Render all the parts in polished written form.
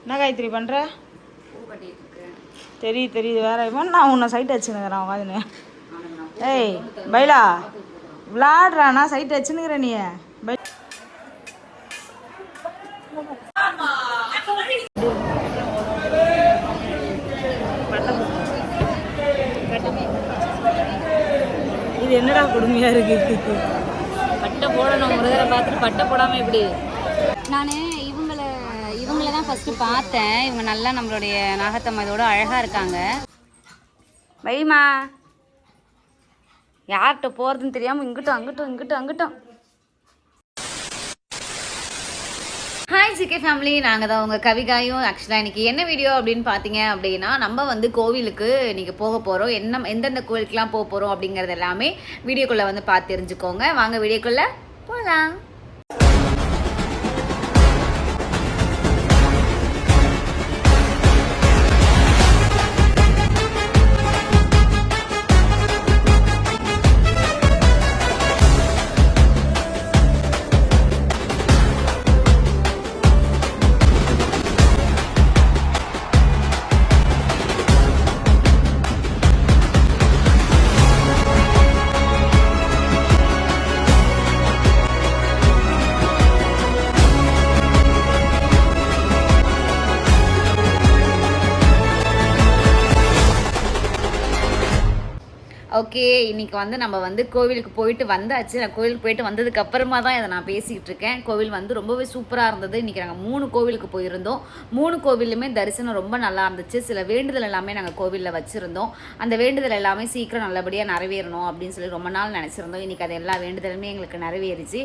என்ன காயத்ரி பண்ணுற? தெரியுது தெரியுது. வேற இவன் நான் உன்னை சைட் வச்சுன்னுக்கிறேன் உட்காந்துன்னு. ஏய் பைலா விளாடுறானா சைட் வச்சுன்னுக்கிறேன் நீ. இது என்னடா கொடுமையா இருக்கு. பட்டை போடணும், முருகரை பார்த்துட்டு பட்டை போடாமல் எப்படி? நான் இவங்கள தான் ஃபஸ்ட்டு பார்த்தேன். இவங்க நல்லா நம்மளுடைய நாகத்தம்மதோட அழகாக இருக்காங்க. வைமா யார்கிட்ட போகிறதுன்னு தெரியாமல் இங்கிட்டும் அங்கிட்டும். ஹாய் ஜிகே ஃபேமிலி, நாங்கள் தான் உங்கள் கவிகாயும். ஆக்சுவலாக இன்றைக்கி என்ன வீடியோ அப்படின்னு பார்த்தீங்க அப்படின்னா, நம்ம கோவிலுக்கு இன்றைக்கி போக போகிறோம். எந்தெந்த கோவிலுக்கெலாம் போக போகிறோம் அப்படிங்கிறது எல்லாமே வீடியோக்குள்ளே பார்த்து தெரிஞ்சுக்கோங்க. வாங்க வீடியோக்குள்ளே போகலாம். ஓகே, இன்றைக்கி நம்ம கோவிலுக்கு போயிட்டு வந்தாச்சு. நான் கோவிலுக்கு போயிட்டு வந்ததுக்கு அப்புறமா தான் இதை நான் பேசிகிட்டு இருக்கேன். கோவில் ரொம்பவே சூப்பராக இருந்தது. இன்றைக்கி நாங்கள் 3 கோவிலுக்கு போயிருந்தோம். 3 கோவிலுமே தரிசனம் ரொம்ப நல்லா இருந்துச்சு. சில வேண்டுதல் எல்லாமே நாங்கள் கோவிலில் வச்சுருந்தோம். அந்த வேண்டுதல் எல்லாமே சீக்கிரம் நல்லபடியாக நிறைவேறணும் அப்படின்னு சொல்லி ரொம்ப நாள் நினச்சிருந்தோம். இன்றைக்கி அது எல்லா வேண்டுதலுமே எங்களுக்கு நிறைவேறிச்சு.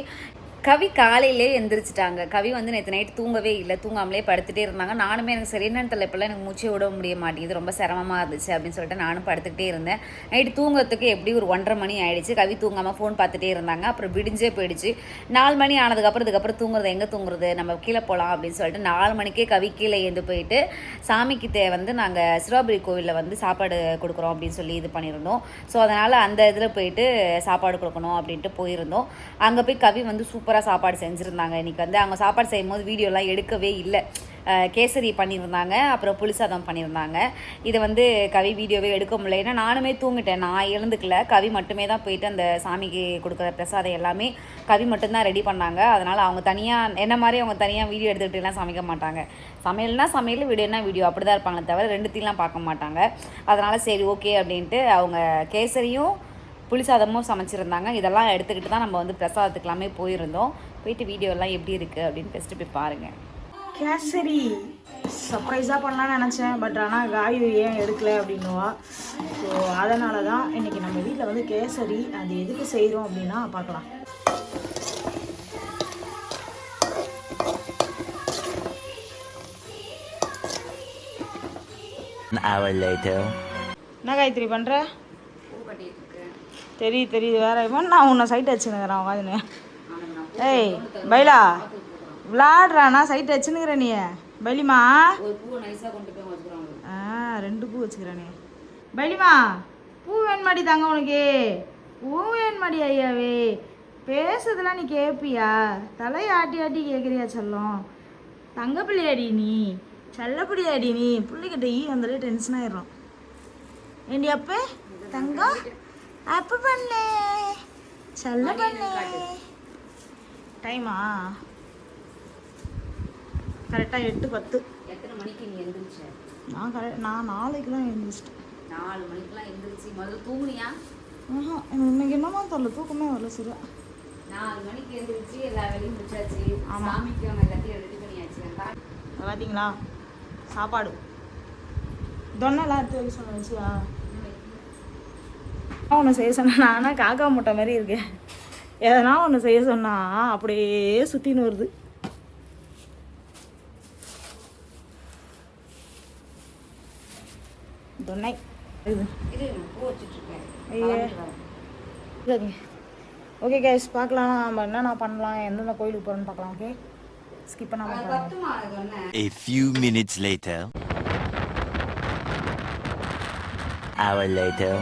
கவி காலையிலே எந்திரிச்சிட்டாங்க. கவி நேற்று நைட்டு தூங்கவே இல்லை, தூங்காமலே படுத்துகிட்டே இருந்தாங்க. நானுமே எனக்கு சரி என்னன்னு தெரியல, இப்போல்லாம் எனக்கு மூச்சே விட முடிய மாட்டேங்குது, ரொம்ப சிரமமாக இருந்துச்சு அப்படின்னு சொல்லிட்டு நானும் படுத்துக்கிட்டே இருந்தேன். நைட்டு தூங்குறதுக்கு எப்படி ஒரு 1:30 மணி ஆகிடுச்சு. கவி தூங்காமல் ஃபோன் பார்த்துட்டே இருந்தாங்க. அப்புறம் விடிஞ்சே போயிடுச்சு. 4 மணி ஆனதுக்கப்புறம் இதுக்கப்புறம் தூங்குறது எங்கே தூங்குறது, நம்ம கீழே போகலாம் அப்படின்னு சொல்லிட்டு 4 மணிக்கே கவி கீழே ஏந்து போயிட்டு சாமிக்கு நாங்கள் சிறுவாபுரி கோவிலில் சாப்பாடு கொடுக்குறோம் அப்படின்னு சொல்லி இது பண்ணியிருந்தோம். ஸோ அதனால் அந்த இதில் போயிட்டு சாப்பாடு கொடுக்கணும் அப்படின்ட்டு போயிருந்தோம். அங்கே போய் கவி சூப்பராக சாப்பாடு செஞ்சுருந்தாங்க. இன்றைக்கி அவங்க சாப்பாடு செய்யும் போது வீடியோலாம் எடுக்கவே இல்லை. கேசரி பண்ணியிருந்தாங்க, அப்புறம் புளிசாதம் பண்ணியிருந்தாங்க. இதை கவி வீடியோவே எடுக்க முடியல. ஏன்னா நானுமே தூங்கிட்டேன், நான் எழுந்துக்கல. கவி மட்டுமே தான் போயிட்டு அந்த சாமிக்கு கொடுக்குற பிரசாதம் எல்லாமே கவி மட்டும்தான் ரெடி பண்ணாங்க. அதனால் அவங்க தனியாக என்ன மாதிரி அவங்க தனியாக வீடியோ எடுத்துக்கிட்டுலாம் சமைக்க மாட்டாங்க. சமையல்னா சமையல், வீடியோனா வீடியோ, அப்படி தான் இருப்பாங்களே தவிர ரெண்டுத்தையும் பார்க்க மாட்டாங்க. அதனால் சரி ஓகே அப்படின்ட்டு அவங்க கேசரியும் புளிசாதமும் சமைச்சிருந்தாங்க. இதெல்லாம் எடுத்துக்கிட்டு தான் நம்ம பிரசாதத்துக்கெல்லாமே போயிருந்தோம். போயிட்டு வீடியோலாம் எப்படி இருக்குது அப்படின்னு ஃபஸ்ட்டு போய் பாருங்கள். கேசரி சர்ப்ரைஸாக பண்ணலான்னு நினச்சேன். பட் ஆனால் காயு ஏன் எடுக்கலை அப்படின்னுவா. ஸோ அதனால தான் இன்றைக்கி நம்ம வீட்டில் கேசரி அது எதுக்கு செய்கிறோம் அப்படின்னா பார்க்கலாம். என்ன காயத்ரி பண்ணுற? தெரியுது. வேற இவன் நான் உன்னை சைட் வச்சுன்னுக்கிறேன் உட்காந்துன்னு. ஏய் பைலா விளாடுறானா சைட் வச்சுன்னுக்கிறேன் நீ. பைலிமா 2 பூ வச்சுக்கிறேனே. பைலிமா பூ வேணுமாடி தாங்க உனக்கு? பூ வேணுமாடி ஐயாவே? பேசுறதுலாம் நீ கேட்பியா? தலையை ஆட்டி கேட்குறியா செல்லம்? தங்க பிள்ளையாடி நீ, செல்லப்பிள்ளையாடி நீ. பிள்ளைகிட்ட வந்துட்டு டென்ஷன் ஆயிடும். ஏண்டி அப்போ தங்கம் அப்போ பண்ணு செல்ல பண்ணு. டைமா கரெக்டாக 8:10. எத்தனை மணிக்கு நீ எழுந்திரிச்ச? நான் 4க்குலாம் எழுந்திரிச்சிட்டேன். 4 மணிக்கெலாம் எழுந்திரிச்சு முதல்ல தூங்குனியா? இன்னைக்கு என்னமா தெரியல, தூக்கமே வரல. சரி 4 மணிக்கு எழுந்திரிச்சு எல்லா வேலையும் முடிச்சாச்சு. சாமிக்கு அவங்க எல்லாத்தையும் ரெடி பண்ணியாச்சு. பார்த்தீங்களா சாப்பாடு தொன்னெல்லாம் எடுத்து வைக்க சொன்ன வச்சியா? ஒன்று செய்ய சொன்னா ஆனால் காக்கா முட்டை மாதிரி இருக்கேன். எதனா ஒன்று செய்ய சொன்னா அப்படியே சுற்றின்னு வருது. தொன்னை ஓகே கேஸ் பார்க்கலாம். நம்ம என்னென்ன பண்ணலாம், எந்தெந்த கோயிலுக்கு போகிறோன்னு பார்க்கலாம். ஓகே ஸ்கிப் பண்ணாமல். A few minutes later. Hour later.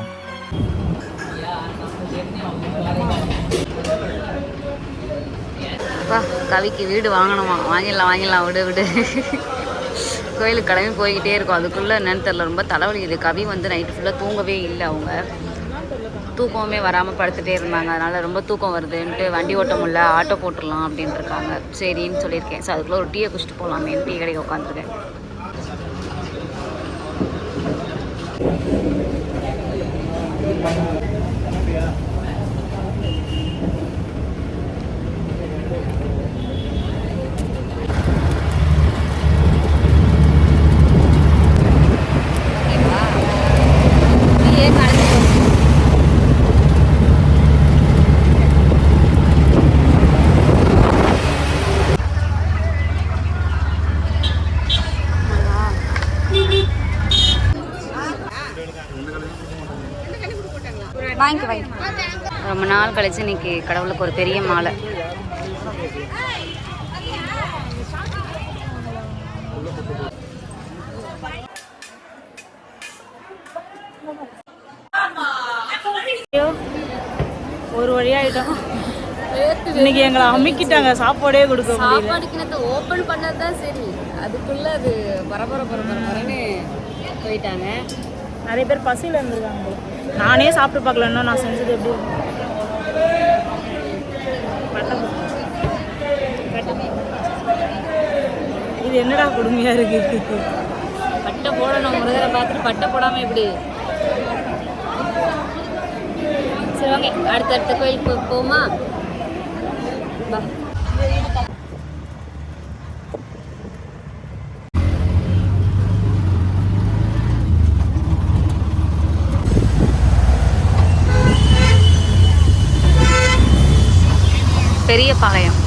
கவிக்கு வீடு வாங்கணுமா? வாங்கிடலாம் விடு. கோயிலுக்கு கிளம்பி போய்கிட்டே இருக்கும். அதுக்குள்ளே என்னன்னு தெரியல, ரொம்ப தலைவலி. இது கவி வந்து நைட்டு ஃபுல்லாக தூங்கவே இல்லை. அவங்க தூக்கமே வராமல் படுத்துகிட்டே இருந்தாங்க. அதனால் ரொம்ப தூக்கம் வருதுன்ட்டு வண்டி ஓட்ட முடியல, ஆட்டோ போட்டுடலாம் அப்படின்ட்டு இருக்காங்க. சரின்னு சொல்லியிருக்கேன். ஸோ அதுக்குள்ளே ஒரு டீயை குடிச்சிட்டு போகலாமே, டீ கடைக்கு உட்காந்துருக்கேன். ரொம்ப நாள் கழிச்சு இன்னைக்கு கடவுளுக்கு ஒரு பெரிய மாலை. ஒரு வழியாயிட்டோம். இன்னைக்கு எங்களை அமுக்கிட்டாங்க, சாப்பாடே கொடுக்க முடியல. சாப்பாடுக்கு ஓப்பன் பண்ணதான் சரி, அதுக்குள்ள அது பரபரன்னு போயிட்டாங்க. நிறைய பேர் பசியில் இருந்திருக்காங்க. நானே சாப்பிட்டு பார்க்கல, இன்னும் நான் செஞ்சது எப்படி இது என்னடா கொடுமையா இருக்கு. பட்டை போடணும், முருகரை பார்த்துட்டு பட்டை போடாமல் எப்படி? சரி வாங்க, அடுத்த கோயிலுக்கு போமா. பெரிய பாளையம்.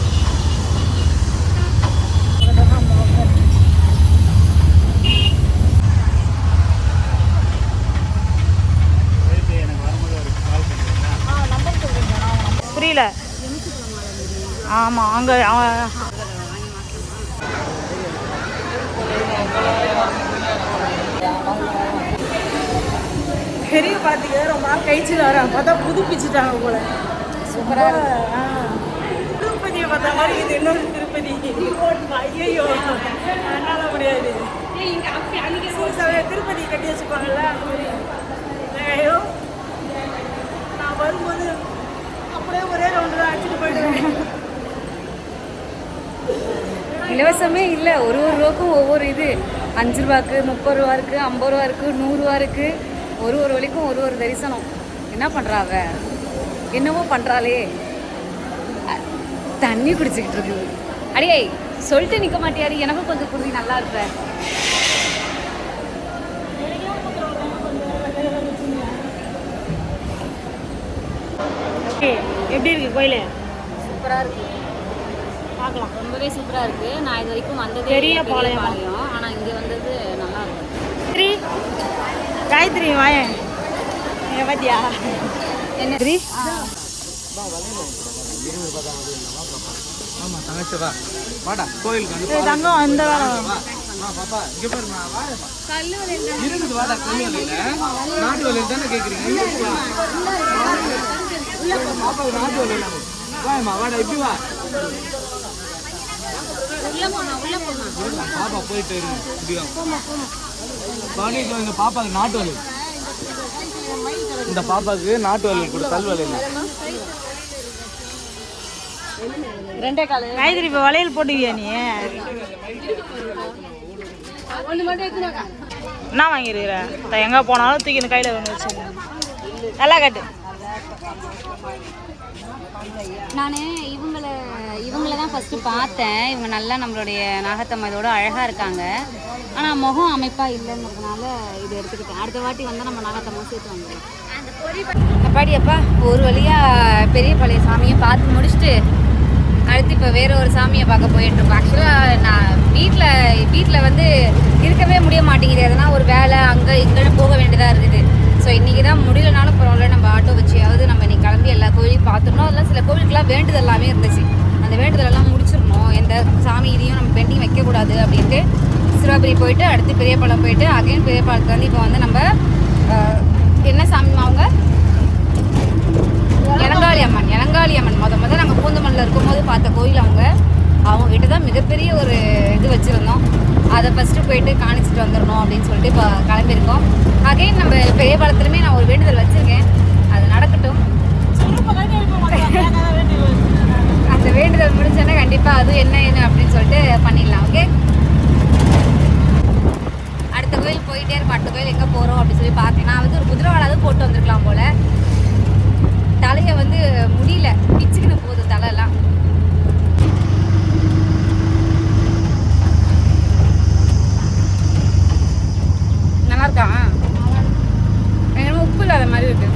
புரியல. ஆமாம், அங்கே பெரிய பார்த்திங்க ரொம்ப நாள் கழிச்சு வரேன். பார்த்தா புதுப்பிச்சுட்டாங்க போல. சூப்பராக திருப்பதியை பார்த்த மாதிரி இது இன்னொரு திருப்பதி. ஐயோ என்னால் முடியாது. திருப்பதி கட்டி வச்சுப்பாங்கல்ல, அந்த மாதிரி. ஐயோ நான் வரும்போது அப்படியே ஒரே ரவுண்டு தான் அடிச்சுட்டு போயிடுவேன். இலவசமே இல்லை, ஒரு ரூபாய்க்கும் ஒவ்வொரு இது. 5 ரூபாய்க்கு, 30 ரூபா இருக்குது, 50 ரூபா இருக்குது, 100 ரூபா இருக்குது. ஒரு வழிக்கும் ஒரு தரிசனம். என்ன பண்ணுறாவ? என்னவோ பண்ணுறாளே. தண்ணி குடிச்சிக்கிட்டு இருக்குது. அடியே சொல்லிட்டு நிற்க மாட்டியாரு, எனக்கும் கொஞ்சம் குடி, நல்லா இருப்ப. எப்படி இருக்கு கோயில்? சூப்பராக இருக்கு, பார்க்கலாம். ரொம்பவே சூப்பராக இருக்குது. நான் இது வரைக்கும் வந்தது பெரிய பாளையம், ஆனால் இங்கே வந்தது நல்லா இருக்கும். ஸ்ரீ காயத்ரி வாயன் பாத்தியா? என்ன ஸ்ரீ? தங்கம் அந்த பாப்பாக்கு நாட்டு வலி, இந்த பாப்பாக்கு நாட்டு வலி கூட கல்வலி ரெண்டே கால. காய்கறி இப்போ வளையல் போட்டுவியா நீ? என்ன வாங்கிருக்கிற? எங்கே போனாலும் தூக்கி இந்த கையில் ஒன்று வச்சு நல்லா கட்டு. நான் இவங்கள தான் ஃபஸ்ட்டு பார்த்தேன். இவங்க நல்லா நம்மளுடைய நாகத்தம்மதோட அழகாக இருக்காங்க. ஆனால் முகம் அமைப்பாக இல்லைங்கிறதுனால இது எடுத்துக்கிட்டேன். அடுத்த வாட்டி வந்தால் நம்ம நாகத்தம்மா சேர்த்து வந்துடலாம். அப்பாடியப்பா, ஒரு வழியாக பெரிய பழைய சாமியை பார்த்து முடிச்சுட்டு அடுத்து இப்போ வேறு ஒரு சாமியை பார்க்க போயிட்டுருக்கோம். ஆக்சுவலாக நான் வீட்டில் வந்து இருக்கவே முடிய மாட்டேங்குது. எதனா ஒரு வேலை அங்கே இங்கேன்னு போக வேண்டியதாக இருக்குது. ஸோ இன்றைக்கி தான் முடியலனாலும் பரவாயில்ல, நம்ம ஆட்டோ வச்சியாவது நம்ம இன்றைக்கி கிளம்பி எல்லா கோயிலையும் பார்த்துடணும். அதெல்லாம் சில கோவிலுக்கெல்லாம் வேண்டுதல் எல்லாமே இருந்துச்சு. அந்த வேண்டுதலெல்லாம் முடிச்சிடணும். எந்த சாமி இதையும் நம்ம பெண்டிங் வைக்கக்கூடாது அப்படின்ட்டு சிறுவாபுரி போயிட்டு அடுத்து பெரியபாளையம் போயிட்டு அகைன் பெரியபாளையத்துல வந்து இப்போ வந்து நம்ம என்ன சாமி அவங்க இளங்காளி அம்மன் முதல் நாங்கள் பூந்தமல்லில் இருக்கும்போது பார்த்த கோயில் அவங்க. அவங்ககிட்ட தான் மிகப்பெரிய ஒரு இது வச்சுருந்தோம். அதை ஃபஸ்ட்டு போயிட்டு காணிச்சிட்டு வந்துடணும் அப்படின்னு சொல்லிட்டு இப்போ கிளம்பியிருக்கோம். அகைன் நம்ம பெரிய பாலத்துலையுமே நான் ஒரு வேண்டுதல் வச்சுருக்கேன், அது நடக்கட்டும். அந்த வேண்டுதல் முடிஞ்சோன்னா கண்டிப்பாக அதுவும் என்ன அப்படின்னு சொல்லிட்டு பண்ணிடலாம். ஓகே, அடுத்த கோயில் போயிட்டே இருக்கும். அடுத்த கோயில் எங்கே போகிறோம் அப்படின்னு சொல்லி பார்த்தேன். நான் வந்து ஒரு குதிரைவாளாவது போட்டு வந்திருக்கலாம் போல். தலையை வந்து முடியல, பிச்சுக்கின்னு போகுது தலையெல்லாம். நல்லா இருக்கா? என்னமோ உப்பு இல்லாத மாதிரி இருக்கு.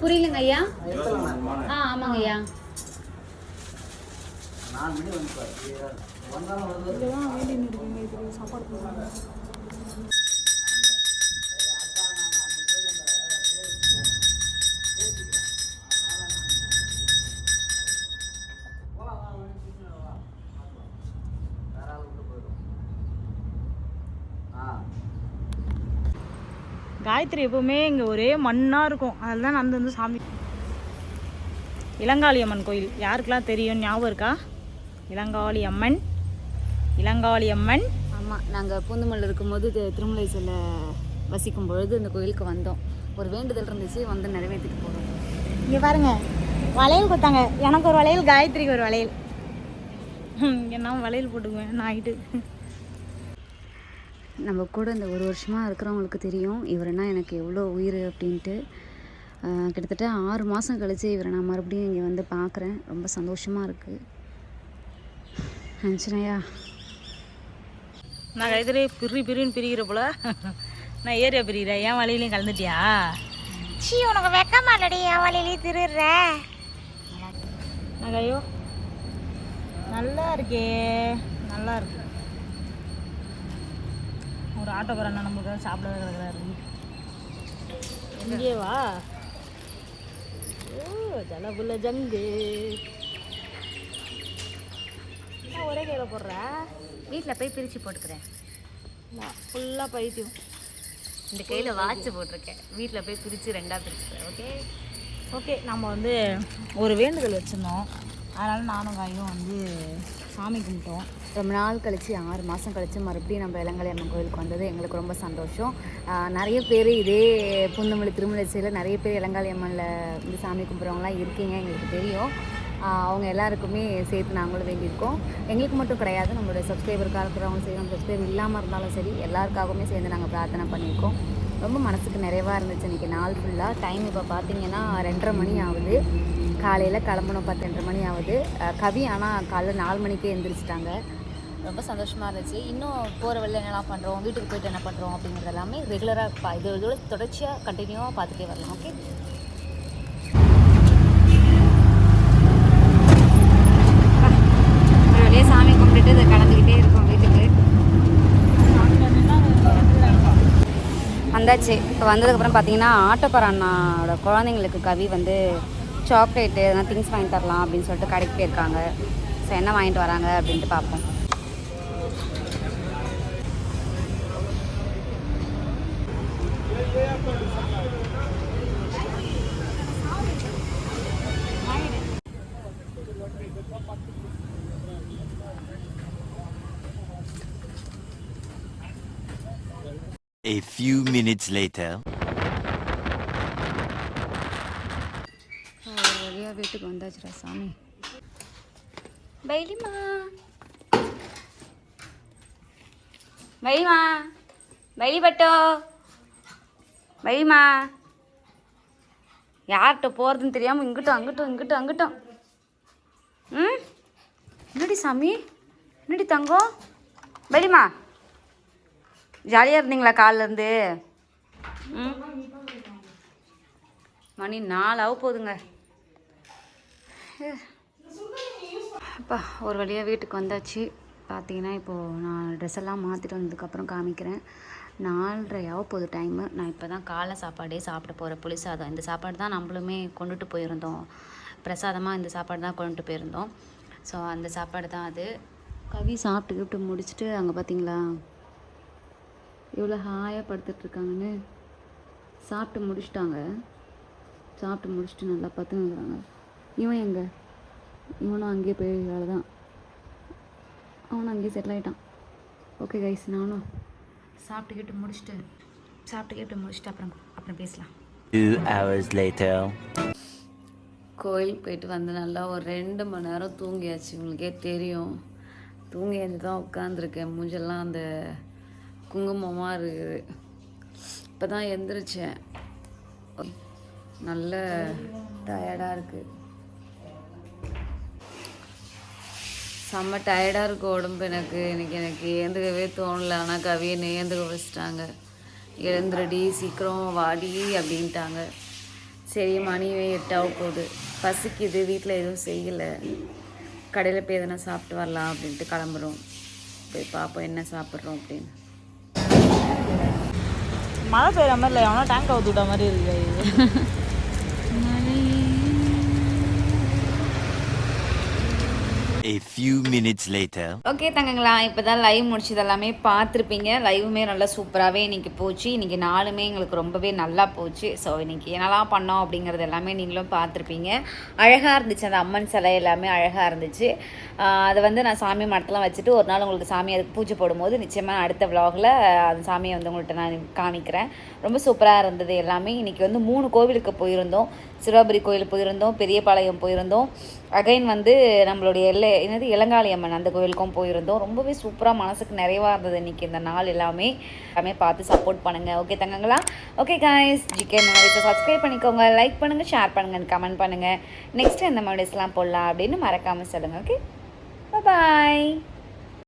புரியலங்க ஐயா. ஆமாங்க ஐயா. காயத்ரி எப்பவுமே இங்கே ஒரே மண்ணாக இருக்கும், அதில் தான் நடந்து வந்து சாமி. இளங்காளி அம்மன் கோயில் யாருக்கெல்லாம் தெரியும், ஞாபகம் இருக்கா? இளங்காளி அம்மன், இளங்காளி அம்மன். ஆமாம், நாங்கள் பூந்தமல்லியில் இருக்கும்போது திருமலை செல்ல வசிக்கும் பொழுது இந்த கோயிலுக்கு வந்தோம். ஒரு வேண்டுதல் இருந்துச்சு, வந்து நிறைவேற்றிட்டு போகிறோம். இங்கே பாருங்க, வளையல் கொடுத்தாங்க. எனக்கு ஒரு வளையல், காயத்ரிக்கு ஒரு வளையல். இங்கே நான் வளையல் போட்டுக்குவேன் நைட்டு. நம்ம கூட இந்த ஒரு வருஷமாக இருக்கிறவங்களுக்கு தெரியும் இவரைனா எனக்கு எவ்வளோ உயிர் அப்படின்ட்டு. கிட்டத்தட்ட 6 மாதம் கழித்து இவரை நான் மறுபடியும் இங்கே வந்து பார்க்குறேன். ரொம்ப சந்தோஷமாக இருக்குது. நினச்சினையா நான் காயத்ரி பிரின்னு பிரிக்கிற போல நான் ஏரியா பிரிக்கிறேன். என் வலையிலையும் கலந்துட்டியா? சீ, உனக்கு வெக்கமா இல்லடி என் வலையிலையும் திருடுற. நான் கையோ நல்லா இருக்கே, நல்லா இருக்கு. ஒரு ஆட்டோக்காரண்ணா நம்மளுக்கு சாப்பிட கிடக்குறாரு. இங்கே வா. ஓ, ஜலபுல்ல ஜங்கு. ஒரே கையில் போடுற, வீட்டில் போய் பிரித்து போட்டுக்கிறேன். ஃபுல்லாக பைத்தியம். இந்த கையில் வாட்ச் போட்டிருக்கேன், வீட்டில் போய் பிரித்து 2ஆக பிரிச்சுக்கிறேன். ஓகே ஓகே, நம்ம வந்து ஒரு வேண்டுதல் வச்சுருந்தோம், அதனால் நானும் காயும் வந்து சாமி கும்பிட்டோம். ரொம்ப நாள் கழித்து 6 மாதம் கழித்து மறுபடியும் நம்ம இளங்காளி அம்மன் கோயிலுக்கு வந்தது எங்களுக்கு ரொம்ப சந்தோஷம். நிறைய பேர் இதே பூந்தமல்லி திருமலை சைடில் நிறைய பேர் இளங்காளி அம்மனில் வந்து சாமி கும்பிட்றவங்களாம் இருக்கீங்க, எங்களுக்கு தெரியும். அவங்க எல்லாருக்குமே சேர்த்து நாங்களும் வேண்டியிருக்கோம். எங்களுக்கு மட்டும் கிடையாது, நம்மளுடைய சப்ஸ்கிரைபருக்காக இருக்கிறவங்க சரி, நம்ம சப்ஸ்கிரைபர் இல்லாமல் இருந்தாலும் சரி, எல்லாருக்காகவுமே சேர்ந்து நாங்கள் பிரார்த்தனை பண்ணியிருக்கோம். ரொம்ப மனசுக்கு நிறைவாக இருந்துச்சு இன்றைக்கி நாள் ஃபுல்லாக. டைம் இப்போ பார்த்திங்கன்னா 2:30 மணி ஆகுது. காலையில் கிளம்பணும் 10-2:30 மணி ஆகுது. கவி ஆனால் காலைல 4 மணிக்கே எழுந்திரிச்சிட்டாங்க. ரொம்ப சந்தோஷமாக இருந்துச்சு. இன்னும் போகிற வழியில் என்னெல்லாம் பண்ணுறோம், வீட்டுக்கு போய்ட்டு என்ன பண்ணுறோம் அப்படிங்கிறது எல்லாமே ரெகுலராக இதோட தொடர்ச்சியாக கண்டினியூவாக பார்த்துட்டே வரலாம். ஓகே, வெளியே சாமி கும்பிட்டுட்டு இதை கடந்துக்கிட்டே இருக்கோம் வீட்டுக்கு. வந்தாச்சு. இப்போ வந்ததுக்கப்புறம் பார்த்தீங்கன்னா ஆட்டோக்கார அண்ணாவோட குழந்தைங்களுக்கு கவி வந்து சாக்லேட்டு எதனா திங்ஸ் வாங்கி தரலாம் அப்படின்னு சொல்லிட்டு கடைக்கு போயிருக்காங்க. ஸோ என்ன வாங்கிட்டு வராங்க அப்படின்ட்டு பார்ப்போம். A few minutes later. ஒரு வழியாக வீட்டுக்கு வந்தாச்சுடா சாமி. பைலிமா பைலிமா பைலி பட்டோ பைலிமா, யார்கிட்ட போகிறதுன்னு தெரியாமல் இங்கிட்டும் அங்கிட்டும். என்னடி சாமி, என்னடி தங்கம்? பைலிமா, ஜாலியாக இருந்தீங்களா காலிலேருந்து? மணி 4 ஆக போகுதுங்க. அப்பா ஒரு வழியாக வீட்டுக்கு வந்தாச்சு. பார்த்தீங்கன்னா இப்போது நான் ட்ரெஸ் எல்லாம் மாற்றிட்டு வந்ததுக்கப்புறம் காமிக்கிறேன். 4:30 போகுது டைமு. நான் இப்போ தான் காலை சாப்பாடே சாப்பிட போகிறேன், புளி சாதம். இந்த சாப்பாடு தான் நம்மளுமே கொண்டுட்டு போயிருந்தோம், பிரசாதமாக இந்த சாப்பாடு தான் கொண்டுட்டு போயிருந்தோம். ஸோ அந்த சாப்பாடு தான் அது. கவி சாப்பிட்டு முடிச்சுட்டு அங்கே பார்த்தீங்களா எவ்வளோ ஹாயாக படுத்துட்ருக்காங்கன்னு. சாப்பிட்டு முடிச்சிட்டாங்க. சாப்பிட்டு முடிச்சுட்டு நல்லா பார்த்துக்கிறாங்க. இவன் எங்கே? இவனும் அங்கேயே போய் வேலை தான். அவனும் அங்கேயே செட்டில் ஆகிட்டான். ஓகே கைஸ், நானும் சாப்பிட்டுக்கிட்டு முடிச்சுட்டு அப்புறம் பேசலாம். 2 hours later. கோயிலுக்கு போயிட்டு வந்து நல்லா ஒரு 2 மணி நேரம் தூங்கியாச்சு. உங்களுக்கே தெரியும். தூங்கி எழுந்து தான் உட்காந்துருக்கேன். மூஞ்செல்லாம் அந்த குங்குமமாக இருக்குது. இப்போ தான் எந்திரிச்சேன். நல்ல டயர்டாக இருக்குது. செம்ம டயர்டாக இருக்குது உடம்பு எனக்கு. எனக்கு ஏந்துக்கவே தோணலை. ஆனால் கவியை ஏந்துக்க வச்சிட்டாங்க. எழுந்துருடி சீக்கிரம் வாடி அப்படின்ட்டாங்க. சரி, மணி 8 ஆக போகுது. பசிக்குது, வீட்டில் எதுவும் செய்யலை. கடையில் போய் எதனா சாப்பிட்டு வரலாம் அப்படின்ட்டு கிளம்புறோம். போய் பார்ப்போம் என்ன சாப்பிட்றோம் அப்படின்னு. மழை பெய்கிற மாதிரி இல்லை, எவனா டேங்க் அவுத்து விட்ட மாதிரி இருக்கு. A few minutes later. Okay தங்கங்களா, இப்போ தான் லைவ் முடிச்சது எல்லாமே பார்த்துருப்பீங்க. லைவுமே நல்லா சூப்பராகவே இன்றைக்கி போச்சு. இன்றைக்கி நாளுமே எங்களுக்கு ரொம்பவே நல்லா போச்சு. ஸோ இன்றைக்கி என்னெல்லாம் பண்ணோம் அப்படிங்கிறது எல்லாமே நீங்களும் பார்த்துருப்பீங்க. அழகாக இருந்துச்சு. அந்த அம்மன் சிலை எல்லாமே அழகாக இருந்துச்சு. அதை வந்து நான் சாமி மடத்தெலாம் வச்சுட்டு ஒரு நாள் உங்களுக்கு சாமி அதுக்கு பூஜை போடும்போது நிச்சயமாக அடுத்த விலாகில் அந்த சாமியை வந்து உங்கள்கிட்ட நான் காமிக்கிறேன். ரொம்ப சூப்பராக இருந்தது எல்லாமே. இன்றைக்கி வந்து 3 கோவிலுக்கு போயிருந்தோம். சிறுவாபுரி கோயில் போயிருந்தோம், பெரியபாளையம் போயிருந்தோம், அகைன் வந்து நம்மளுடைய இளங்காளி அம்மன் அந்த கோவிலுக்கும் போயிருந்தோம். ரொம்பவே சூப்பராக மனசுக்கு நிறைவாக இருந்தது இன்றைக்கி இந்த நாள் எல்லாமே பார்த்து சப்போர்ட் பண்ணுங்கள். ஓகே தங்கங்களா? ஓகே காய்ஸ், ஜிகே மெமரிஸை சப்ஸ்கிரைப் பண்ணிக்கோங்க, லைக் பண்ணுங்கள், ஷேர் பண்ணுங்கள், கமெண்ட் பண்ணுங்கள். நெக்ஸ்ட்டு எந்த மெமரிஸ்லாம் போடலாம் அப்படின்னு மறக்காமல் சொல்லுங்கள். ஓகே, பாய்.